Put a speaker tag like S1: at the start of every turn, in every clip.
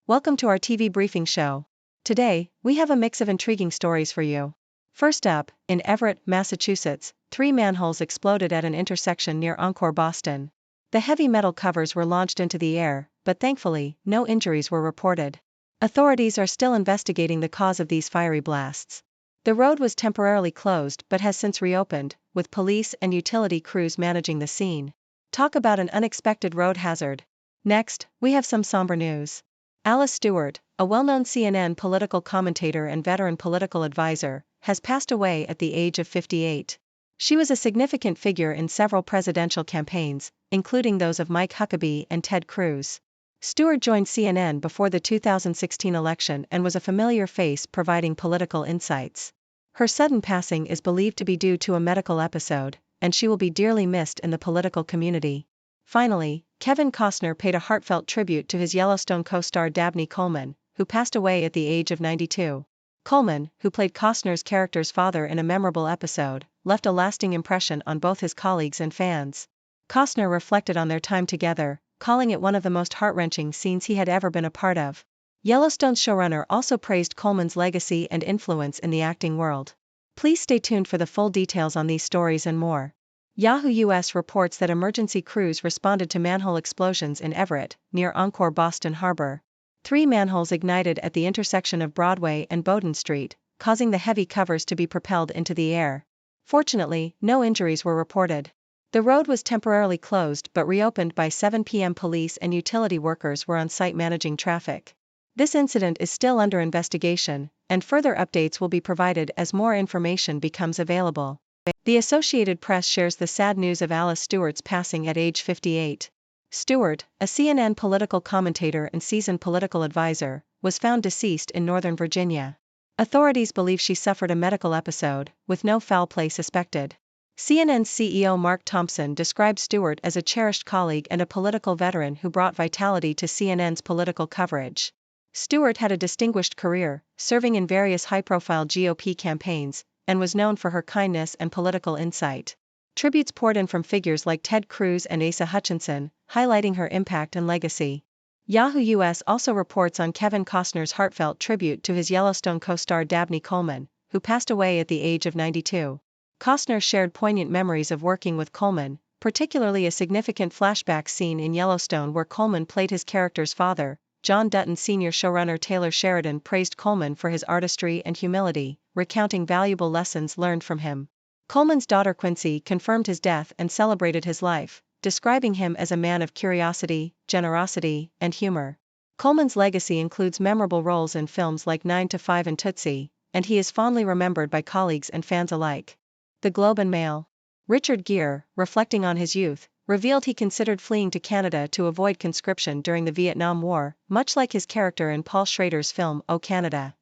S1: Welcome to our TV briefing show. Today, we have a mix of intriguing stories for you. First up, in Everett, Massachusetts, 3 manholes exploded at an intersection near Encore, Boston. The heavy metal covers were launched into the air, but thankfully, no injuries were reported. Authorities are still investigating the cause of these fiery blasts. The road was temporarily closed but has since reopened, with police and utility crews managing the scene. Talk about an unexpected road hazard. Next, we have some somber news. Alice Stewart, a well-known CNN political commentator and veteran political advisor, has passed away at the age of 58. She was a significant figure in several presidential campaigns, including those of Mike Huckabee and Ted Cruz. Stewart joined CNN before the 2016 election and was a familiar face providing political insights. Her sudden passing is believed to be due to a medical episode, and she will be dearly missed in the political community. Finally, Kevin Costner paid a heartfelt tribute to his Yellowstone co-star Dabney Coleman, who passed away at the age of 92. Coleman, who played Costner's character's father in a memorable episode, left a lasting impression on both his colleagues and fans. Costner reflected on their time together, calling it one of the most heart-wrenching scenes he had ever been a part of. Yellowstone's showrunner also praised Coleman's legacy and influence in the acting world. Please stay tuned for the full details on these stories and more. Yahoo US reports that emergency crews responded to manhole explosions in Everett, near Encore, Boston Harbor. 3 manholes ignited at the intersection of Broadway and Bowdoin Street, causing the heavy covers to be propelled into the air. Fortunately, no injuries were reported. The road was temporarily closed but reopened by 7 p.m. Police and utility workers were on site managing traffic. This incident is still under investigation, and further updates will be provided as more information becomes available. The Associated Press shares the sad news of Alice Stewart's passing at age 58. Stewart, a CNN political commentator and seasoned political advisor, was found deceased in Northern Virginia. Authorities believe she suffered a medical episode, with no foul play suspected. CNN's CEO Mark Thompson described Stewart as a cherished colleague and a political veteran who brought vitality to CNN's political coverage. Stewart had a distinguished career, serving in various high-profile GOP campaigns, and was known for her kindness and political insight. Tributes poured in from figures like Ted Cruz and Asa Hutchinson, highlighting her impact and legacy. Yahoo US also reports on Kevin Costner's heartfelt tribute to his Yellowstone co-star Dabney Coleman, who passed away at the age of 92. Costner shared poignant memories of working with Coleman, particularly a significant flashback scene in Yellowstone where Coleman played his character's father. John Dutton Sr. showrunner Taylor Sheridan praised Coleman for his artistry and humility, recounting valuable lessons learned from him. Coleman's daughter Quincy confirmed his death and celebrated his life, describing him as a man of curiosity, generosity, and humor. Coleman's legacy includes memorable roles in films like 9 to 5 and Tootsie, and he is fondly remembered by colleagues and fans alike. The Globe and Mail. Richard Gere, reflecting on his youth, revealed he considered fleeing to Canada to avoid conscription during the Vietnam War, much like his character in Paul Schrader's film O Canada.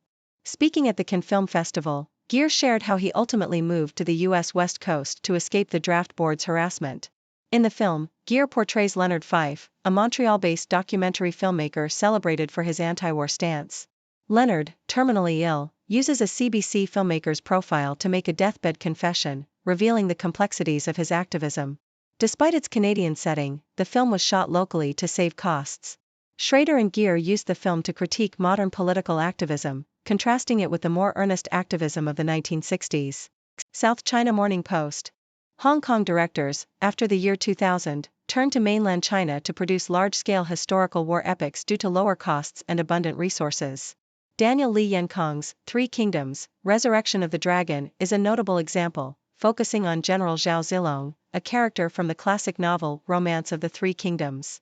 S1: Speaking at the Cannes Film Festival, Gere shared how he ultimately moved to the U.S. West Coast to escape the draft board's harassment. In the film, Gere portrays Leonard Fife, a Montreal-based documentary filmmaker celebrated for his anti-war stance. Leonard, terminally ill, uses a CBC filmmaker's profile to make a deathbed confession, revealing the complexities of his activism. Despite its Canadian setting, the film was shot locally to save costs. Schrader and Gere used the film to critique modern political activism, contrasting it with the more earnest activism of the 1960s. South China Morning Post. Hong Kong directors, after the year 2000, turned to mainland China to produce large-scale historical war epics due to lower costs and abundant resources. Daniel Lee Yenkong's 3 Kingdoms, Resurrection of the Dragon is a notable example, focusing on General Zhao Zilong, a character from the classic novel Romance of the 3 Kingdoms.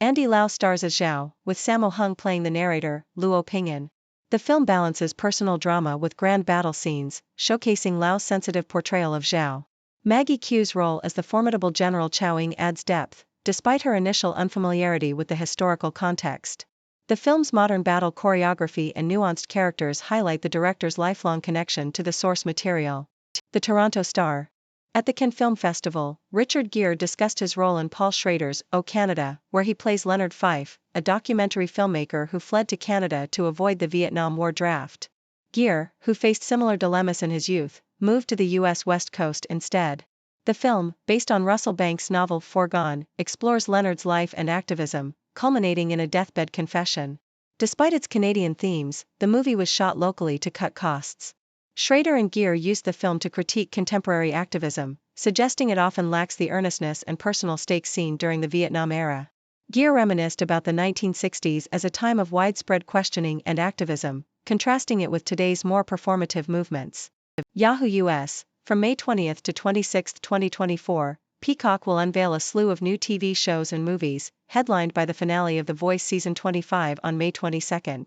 S1: Andy Lau stars as Zhao, with Sammo Hung playing the narrator, Luo Ping'an. The film balances personal drama with grand battle scenes, showcasing Lau's sensitive portrayal of Zhao. Maggie Q's role as the formidable General Chowing adds depth, despite her initial unfamiliarity with the historical context. The film's modern battle choreography and nuanced characters highlight the director's lifelong connection to the source material. The Toronto Star. At the Cannes Film Festival, Richard Gere discussed his role in Paul Schrader's O Canada, where he plays Leonard Fife, a documentary filmmaker who fled to Canada to avoid the Vietnam War draft. Gere, who faced similar dilemmas in his youth, moved to the U.S. West Coast instead. The film, based on Russell Banks' novel Foregone, explores Leonard's life and activism, culminating in a deathbed confession. Despite its Canadian themes, the movie was shot locally to cut costs. Schrader and Gere used the film to critique contemporary activism, suggesting it often lacks the earnestness and personal stakes seen during the Vietnam era. Gere reminisced about the 1960s as a time of widespread questioning and activism, contrasting it with today's more performative movements. Yahoo US, from May 20 to 26, 2024, Peacock will unveil a slew of new TV shows and movies, headlined by the finale of The Voice Season 25 on May 22.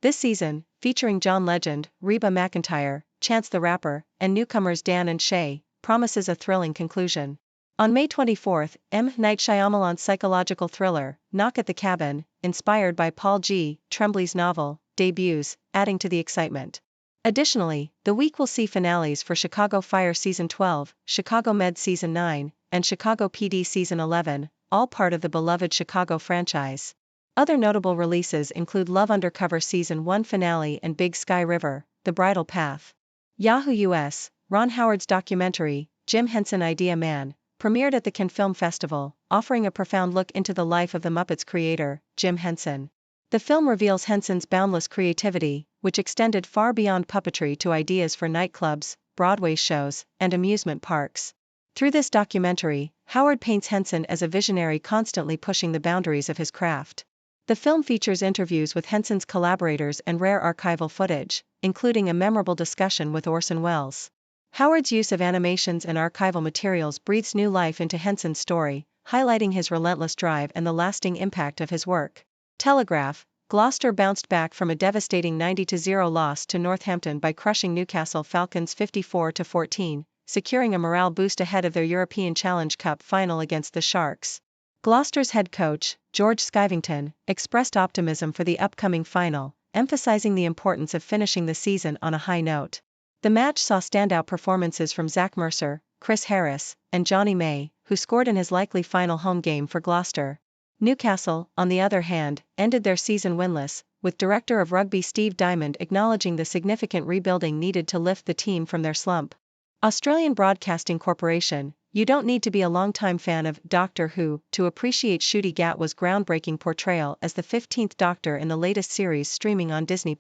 S1: This season, featuring John Legend, Reba McEntire, Chance the Rapper, and newcomers Dan and Shay, promises a thrilling conclusion. On May 24, M. Night Shyamalan's psychological thriller, Knock at the Cabin, inspired by Paul G. Tremblay's novel, debuts, adding to the excitement. Additionally, the week will see finales for Chicago Fire Season 12, Chicago Med Season 9, and Chicago PD Season 11, all part of the beloved Chicago franchise. Other notable releases include Love Undercover Season 1 finale and Big Sky River, The Bridal Path. Yahoo US, Ron Howard's documentary, Jim Henson Idea Man, premiered at the Cannes Film Festival, offering a profound look into the life of the Muppets creator, Jim Henson. The film reveals Henson's boundless creativity, which extended far beyond puppetry to ideas for nightclubs, Broadway shows, and amusement parks. Through this documentary, Howard paints Henson as a visionary constantly pushing the boundaries of his craft. The film features interviews with Henson's collaborators and rare archival footage, including a memorable discussion with Orson Welles. Howard's use of animations and archival materials breathes new life into Henson's story, highlighting his relentless drive and the lasting impact of his work. Telegraph, Gloucester bounced back from a devastating 90-0 loss to Northampton by crushing Newcastle Falcons 54-14, securing a morale boost ahead of their European Challenge Cup final against the Sharks. Gloucester's head coach, George Skivington, expressed optimism for the upcoming final, emphasizing the importance of finishing the season on a high note. The match saw standout performances from Zach Mercer, Chris Harris, and Johnny May, who scored in his likely final home game for Gloucester. Newcastle, on the other hand, ended their season winless, with director of rugby Steve Diamond acknowledging the significant rebuilding needed to lift the team from their slump. Australian Broadcasting Corporation, you don't need to be a longtime fan of Doctor Who to appreciate Ncuti Gatwa's groundbreaking portrayal as the 15th Doctor in the latest series streaming on Disney+.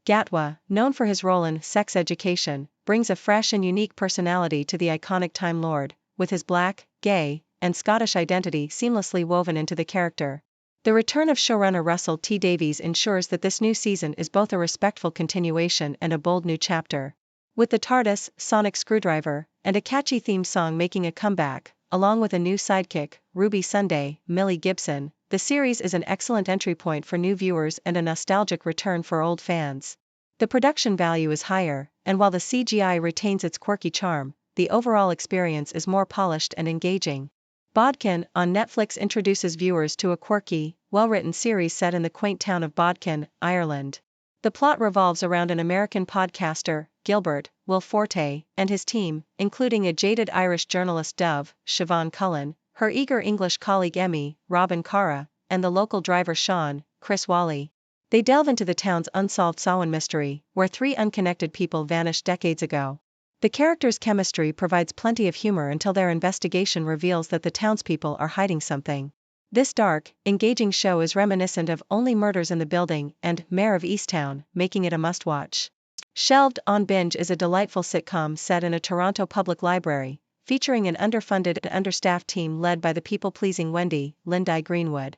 S1: Gatwa, known for his role in Sex Education, brings a fresh and unique personality to the iconic Time Lord, with his black, gay, and Scottish identity seamlessly woven into the character. The return of showrunner Russell T. Davies ensures that this new season is both a respectful continuation and a bold new chapter. With the TARDIS, sonic screwdriver, and a catchy theme song making a comeback, along with a new sidekick, Ruby Sunday, Millie Gibson, the series is an excellent entry point for new viewers and a nostalgic return for old fans. The production value is higher, and while the CGI retains its quirky charm, the overall experience is more polished and engaging. Bodkin on Netflix introduces viewers to a quirky, well-written series set in the quaint town of Bodkin, Ireland. The plot revolves around an American podcaster, Gilbert, Will Forte, and his team, including a jaded Irish journalist Dove, Siobhan Cullen, her eager English colleague Emmy, Robin Cara, and the local driver Sean, Chris Wally. They delve into the town's unsolved Samhain mystery, where three unconnected people vanished decades ago. The characters' chemistry provides plenty of humor until their investigation reveals that the townspeople are hiding something. This dark, engaging show is reminiscent of Only Murders in the Building and Mayor of Easttown, making it a must-watch. Shelved on Binge is a delightful sitcom set in a Toronto public library, featuring an underfunded and understaffed team led by the people-pleasing Wendy, Lindy Greenwood.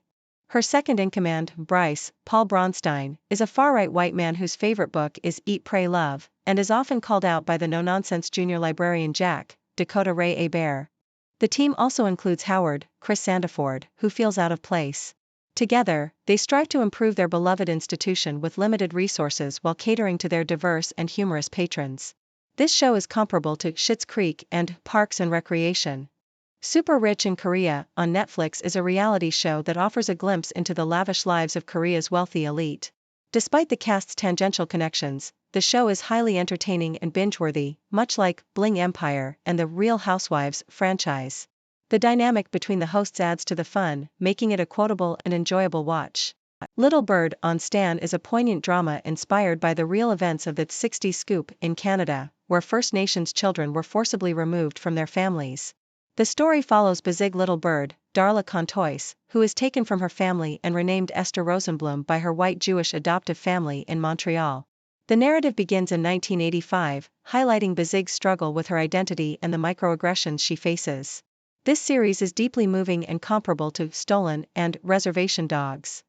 S1: Her second-in-command, Bryce, Paul Bronstein, is a far-right white man whose favorite book is Eat, Pray, Love, and is often called out by the no-nonsense junior librarian Jack, Dakota Ray Hebert. The team also includes Howard, Chris Sandiford, who feels out of place. Together, they strive to improve their beloved institution with limited resources while catering to their diverse and humorous patrons. This show is comparable to Schitt's Creek and Parks and Recreation. Super Rich in Korea on Netflix is a reality show that offers a glimpse into the lavish lives of Korea's wealthy elite. Despite the cast's tangential connections, the show is highly entertaining and binge-worthy, much like Bling Empire and the Real Housewives franchise. The dynamic between the hosts adds to the fun, making it a quotable and enjoyable watch. Little Bird on Stan is a poignant drama inspired by the real events of the 60s scoop in Canada, where First Nations children were forcibly removed from their families. The story follows Bazig Little Bird, Darla Contois, who is taken from her family and renamed Esther Rosenblum by her white Jewish adoptive family in Montreal. The narrative begins in 1985, highlighting Bazig's struggle with her identity and the microaggressions she faces. This series is deeply moving and comparable to Stolen and Reservation Dogs.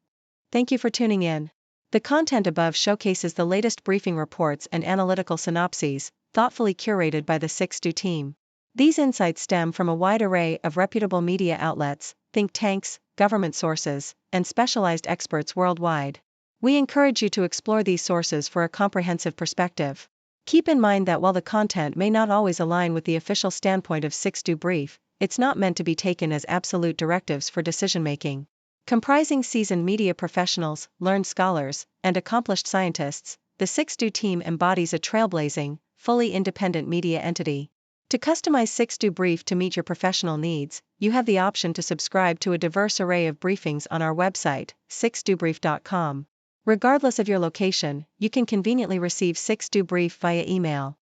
S1: Thank you for tuning in. The content above showcases the latest briefing reports and analytical synopses, thoughtfully curated by the 6Do team. These insights stem from a wide array of reputable media outlets, think tanks, government sources, and specialized experts worldwide. We encourage you to explore these sources for a comprehensive perspective. Keep in mind that while the content may not always align with the official standpoint of 6Do Brief, it's not meant to be taken as absolute directives for decision-making. Comprising seasoned media professionals, learned scholars, and accomplished scientists, the 6Do team embodies a trailblazing, fully independent media entity. To customize 6Do Brief to meet your professional needs, you have the option to subscribe to a diverse array of briefings on our website, 6dobrief.com. Regardless of your location, you can conveniently receive 6Do Brief via email.